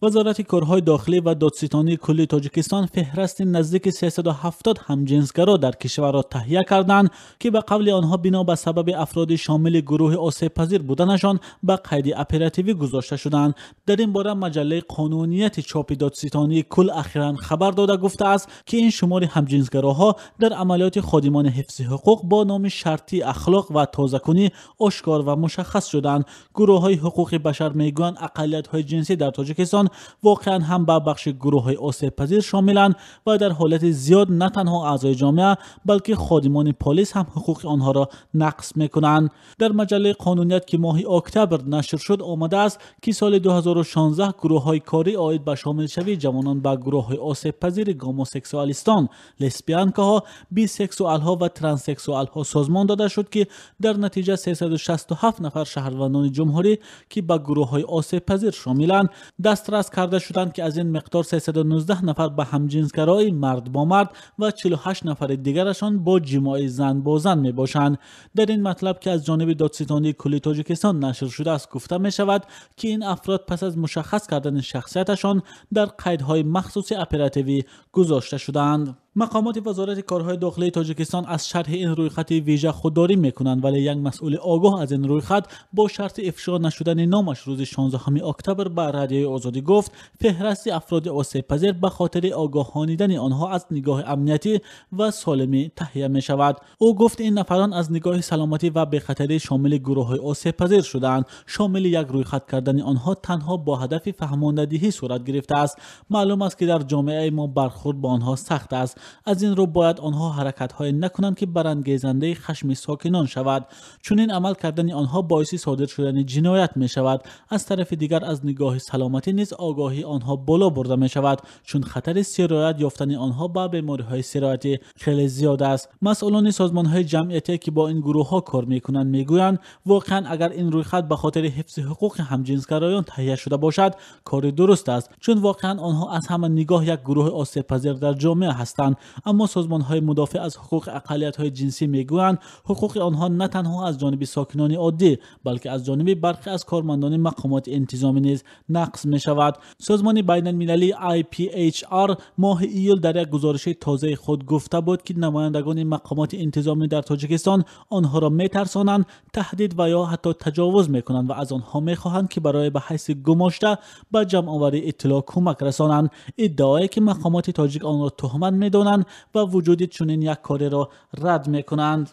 وزارت کارهای داخلی و دادستانی کلی تاجیکستان فهرست نزدیک 370 همجنسگرا در کشور را تهیه کردند که به قول آنها بنا به سبب افراد شامل گروه آسیب پذیر بودنشان به قید اپراتیوی گذاشته شدند. در این باره مجله قانونیت چاپ دادستانی کل اخیراً خبر داده گفته است که این شمار همجنسگراها در عملیات خادمان حفظ حقوق با نام شرطی اخلاق و تازه‌کنی آشکار و مشخص شدند. گروه‌های حقوق بشر میگویند اقلیت‌های جنسی در تاجیکستان واقعا هم به بخش گروه‌های آسیب پذیر شاملند و در حالت زیاد نه تنها اعضای جامعه بلکه خادمان پلیس هم حقوق آنها را نقض میکنند. در مجله قانونیت که ماه اکتبر نشر شد آمده است که سال 2016 گروه‌های کاری عاید به شامل شوی جوانان به گروه‌های آسیب پذیر گاموسکسوالیستان، لسبیانکاها، بیسکسوال‌ها و ترانسکسوال‌ها سازمان داده شد که در نتیجه 367 نفر شهروندان جمهوری که به گروه‌های آسیب پذیر شاملند دسترس کرده شدند که از این مقدار 319 نفر به همجنسگرایی مرد با مرد و 48 نفر دیگرشان با جماع زن با زن می باشند. در این مطلب که از جانب دادستانی کلی تاجیکستان نشر شده است گفته می شود که این افراد پس از مشخص کردن شخصیتشان در قیدهای مخصوص اپراتیوی گذاشته شدند. مقامات وزارت کارهای داخلی تاجیکستان از شرح این رویخط ویژه خودداری میکنند، ولی یک مسئول آگاه از این رویخط با شرط افشا نشدن نامش روز 16 اکتبر به رادیوی آزادی گفت فهرست افراد آسیب پذیر به خاطر آگاهانیدن آنها از نگاه امنیتی و سالمی تهیه می شود. او گفت این نفران از نگاه سلامتی و بخطری شامل گروه‌های آسیب پذیر شدند. شامل یک رویخط کردن آنها تنها با هدف فهماندهی صورت گرفته است. معلوم است که در جامعه ما برخورد با آنها سخت است. از این رو باید آنها حرکت‌های نکنند که برانگیزنده خشم ساکنان شود، چون این عمل کردن آنها باعث صادر شدن جنایت می شود. از طرف دیگر از نگاه سلامتی نیز آگاهی آنها بالا برده می شود، چون خطر سرایت یافتن آنها به بیماری‌های سرایتی خیلی زیاد است. مسئولان سازمان‌های جمعیتی که با این گروه‌ها کار می‌کنند میگویند واقعا اگر این رویخط به خاطر حفظ حقوق همجنسگرایان تهیه شده باشد کار درست است، چون واقعا آنها از همان نگاه یک گروه آسیب پذیر در جامعه هستند. اما سازمان‌های مدافع از حقوق اقلیت‌های جنسی میگویند حقوق آنها نه تنها از جانب ساکنان عادی بلکه از جانب برخی از کارمندان مقامات انتظامی نیز نقض می‌شود. سازمان بین‌المللی IPHR ماه ایول در یک گزارش تازه خود گفته بود که نمایندگان مقامات انتظامی در تاجیکستان آنها را می‌ترسانند، تهدید و یا حتی تجاوز می‌کنند و از آنها می‌خواهند که برای به حیث گماشته به جمع‌آوری اطلاع کمک رسانند. ادعایی که مقامات تاجیک آن را تهمت می‌دانند و وجود چنین یک کاری را رد می‌کنند.